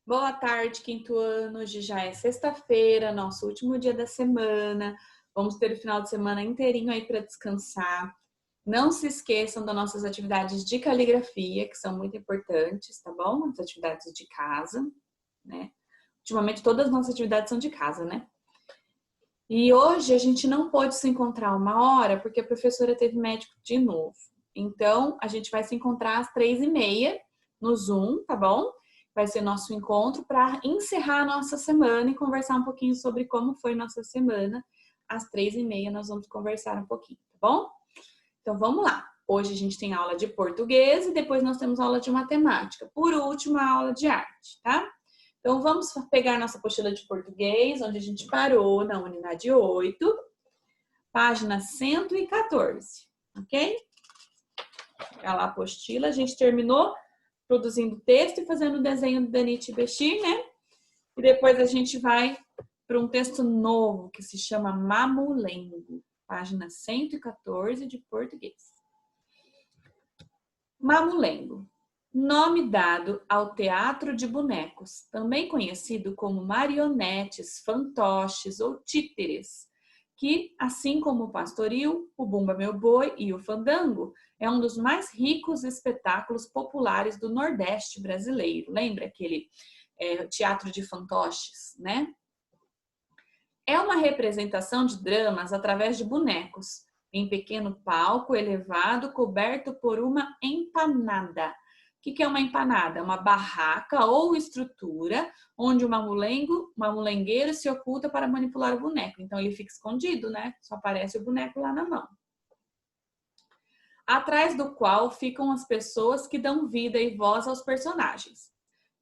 Boa tarde, quinto ano. Hoje já é sexta-feira, nosso último dia da semana. Vamos ter o final de semana inteirinho aí para descansar. Não se esqueçam das nossas atividades de caligrafia, que são muito importantes, tá bom? As atividades de casa, né? Ultimamente todas as nossas atividades são de casa, né? E hoje a gente não pôde se encontrar uma hora porque a professora teve médico de novo. Então, a gente vai se encontrar às 3h30 no Zoom, tá bom? Vai ser nosso encontro para encerrar a nossa semana e conversar um pouquinho sobre como foi nossa semana. Às 3h30 nós vamos conversar um pouquinho, tá bom? Então, vamos lá. Hoje a gente tem aula de português e depois nós temos aula de matemática. Por último, a aula de arte, tá? Então, vamos pegar nossa apostila de português, onde a gente parou na unidade 8, página 114, ok? Pegar lá a apostila, a gente terminou produzindo texto e fazendo o desenho do Danite Bechir, né? E depois a gente vai para um texto novo que se chama Mamulengo, página 114 de português. Mamulengo. Nome dado ao teatro de bonecos, também conhecido como marionetes, fantoches ou títeres, que, assim como o pastoril, o Bumba Meu Boi e o fandango, é um dos mais ricos espetáculos populares do Nordeste brasileiro. Lembra aquele teatro de fantoches, né? É uma representação de dramas através de bonecos, em pequeno palco elevado coberto por uma empanada. O que é uma empanada? Uma barraca ou estrutura onde o mamulengueiro se oculta para manipular o boneco. Então ele fica escondido, né? Só aparece o boneco lá na mão. Atrás do qual ficam as pessoas que dão vida e voz aos personagens.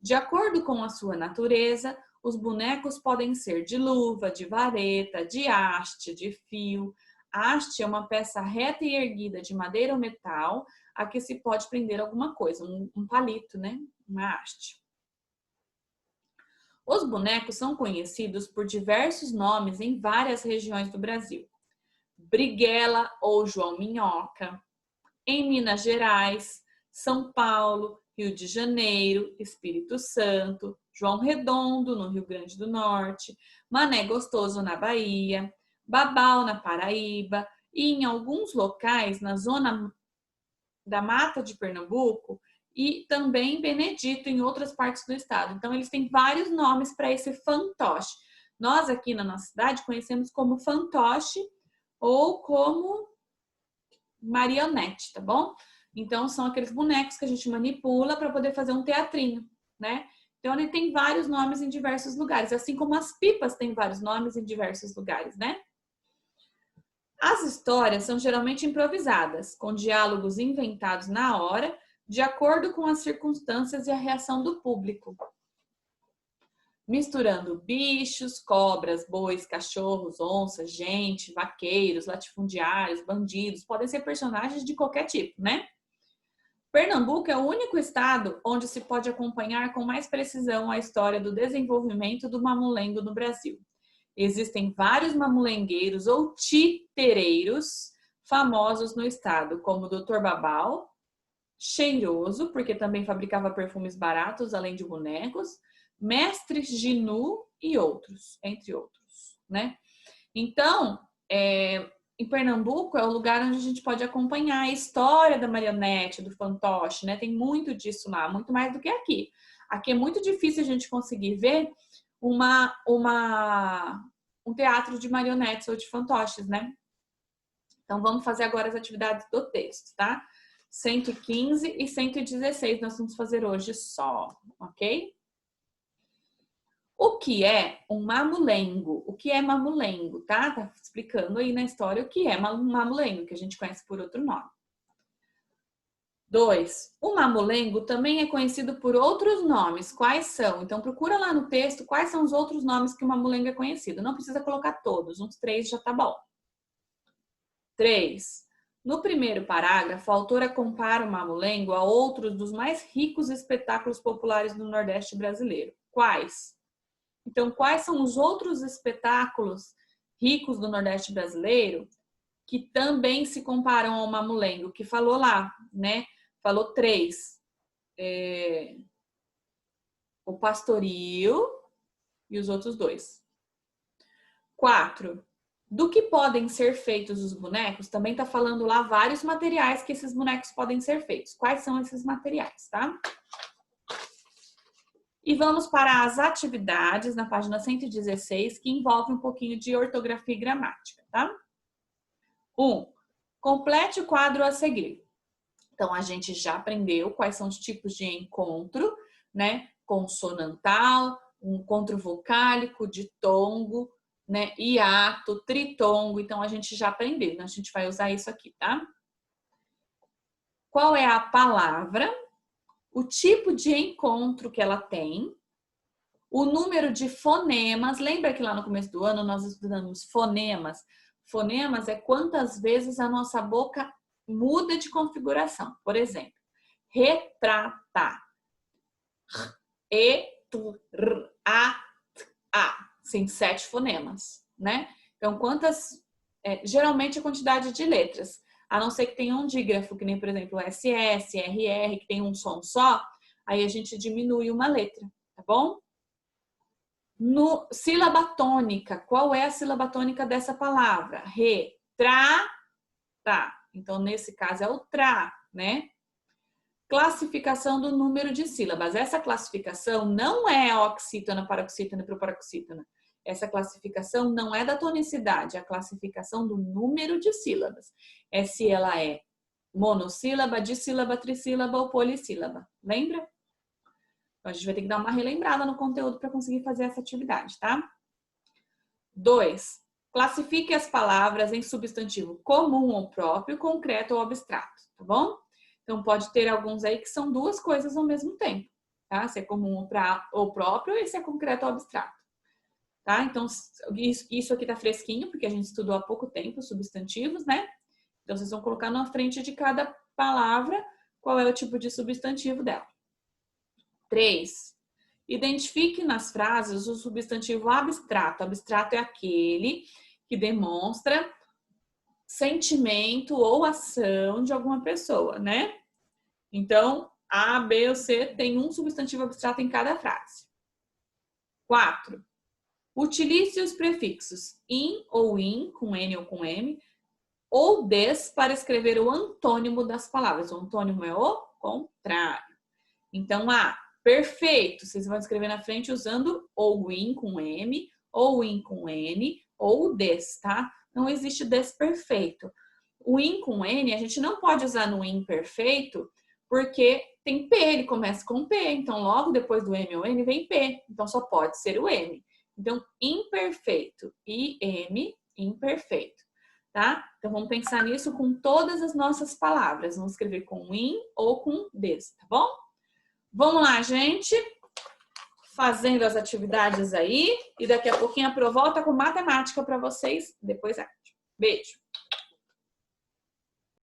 De acordo com a sua natureza, os bonecos podem ser de luva, de vareta, de haste, de fio. A haste é uma peça reta e erguida de madeira ou metal a que se pode prender alguma coisa, um palito, né? Uma haste. Os bonecos são conhecidos por diversos nomes em várias regiões do Brasil. Briguela ou João Minhoca, em Minas Gerais, São Paulo, Rio de Janeiro, Espírito Santo, João Redondo, no Rio Grande do Norte, Mané Gostoso, na Bahia, Babau, na Paraíba, e em alguns locais na zona da Mata de Pernambuco e também Benedito, em outras partes do estado. Então, eles têm vários nomes para esse fantoche. Nós, aqui na nossa cidade, conhecemos como fantoche ou como marionete, tá bom? Então, são aqueles bonecos que a gente manipula para poder fazer um teatrinho, né? Então, ele tem vários nomes em diversos lugares, assim como as pipas têm vários nomes em diversos lugares, né? As histórias são geralmente improvisadas, com diálogos inventados na hora, de acordo com as circunstâncias e a reação do público. Misturando bichos, cobras, bois, cachorros, onças, gente, vaqueiros, latifundiários, bandidos, podem ser personagens de qualquer tipo, né? Pernambuco é o único estado onde se pode acompanhar com mais precisão a história do desenvolvimento do mamulengo no Brasil. Existem vários mamulengueiros ou titereiros famosos no estado, como o Dr. Babau, Cheiroso, porque também fabricava perfumes baratos, além de bonecos, Mestre Ginu e outros, entre outros, né? Então, em Pernambuco é o lugar onde a gente pode acompanhar a história da marionete, do fantoche, né? Tem muito disso lá, muito mais do que aqui. Aqui é muito difícil a gente conseguir ver um teatro de marionetes ou de fantoches, né? Então, vamos fazer agora as atividades do texto, tá? 115 e 116 nós vamos fazer hoje só, ok? O que é um mamulengo? O que é mamulengo, tá? Tá explicando aí na história o que é um mamulengo, que a gente conhece por outro nome. 2. O mamulengo também é conhecido por outros nomes. Quais são? Então, procura lá no texto quais são os outros nomes que o mamulengo é conhecido. Não precisa colocar todos, uns 3 já tá bom. 3. No primeiro parágrafo, a autora compara o mamulengo a outros dos mais ricos espetáculos populares do Nordeste brasileiro. Quais? Então, quais são os outros espetáculos ricos do Nordeste brasileiro que também se comparam ao mamulengo? Que falou lá, né? Falou 3. o pastoril e os outros 2. 4. Do que podem ser feitos os bonecos? Também tá falando lá vários materiais que esses bonecos podem ser feitos. Quais são esses materiais, tá? E vamos para as atividades na página 116, que envolve um pouquinho de ortografia e gramática, tá? 1. Complete o quadro a seguir. Então, a gente já aprendeu quais são os tipos de encontro, né? Consonantal, encontro vocálico, ditongo, né? Hiato, tritongo. Então, a gente já aprendeu. Então, a gente vai usar isso aqui, tá? Qual é a palavra? O tipo de encontro que ela tem, o número de fonemas. Lembra que lá no começo do ano nós estudamos fonemas? Fonemas é quantas vezes a nossa boca muda de configuração. Por exemplo, retratar. E, t, r, a, t, a. Sim, 7 fonemas, né? Então, geralmente a quantidade de letras. A não ser que tenha um dígrafo, que nem, por exemplo, SS, RR, que tem um som só, aí a gente diminui uma letra, tá bom? No sílaba tônica, qual é a sílaba tônica dessa palavra? Re, tra, tá. Então, nesse caso, é o tra, né? Classificação do número de sílabas. Essa classificação não é oxítona, paroxítona e proparoxítona. Essa classificação não é da tonicidade, é a classificação do número de sílabas. É se ela é monossílaba, dissílaba, trissílaba ou polissílaba. Lembra? Então, a gente vai ter que dar uma relembrada no conteúdo para conseguir fazer essa atividade, tá? 2. Classifique as palavras em substantivo comum ou próprio, concreto ou abstrato, tá bom? Então, pode ter alguns aí que são duas coisas ao mesmo tempo, tá? Se é comum ou próprio e se é concreto ou abstrato. Tá? Então, isso aqui tá fresquinho, porque a gente estudou há pouco tempo os substantivos, né? Então, vocês vão colocar na frente de cada palavra qual é o tipo de substantivo dela. 3. Identifique nas frases o substantivo abstrato. Abstrato é aquele que demonstra sentimento ou ação de alguma pessoa, né? Então, A, B ou C tem um substantivo abstrato em cada frase. 4. Utilize os prefixos in ou in, com N ou com M, ou des para escrever o antônimo das palavras. O antônimo é o contrário. Então, perfeito, vocês vão escrever na frente usando ou in com M, ou in com N, ou des, tá? Não existe desperfeito. O in com N, a gente não pode usar no imperfeito, porque tem P, ele começa com P, então logo depois do M ou N vem P, então só pode ser o M. Então, imperfeito, IM, imperfeito, tá? Então, vamos pensar nisso com todas as nossas palavras. Vamos escrever com in ou com des, tá bom? Vamos lá, gente. Fazendo as atividades aí. E daqui a pouquinho a Pro volta com matemática para vocês. Depois arte. Beijo.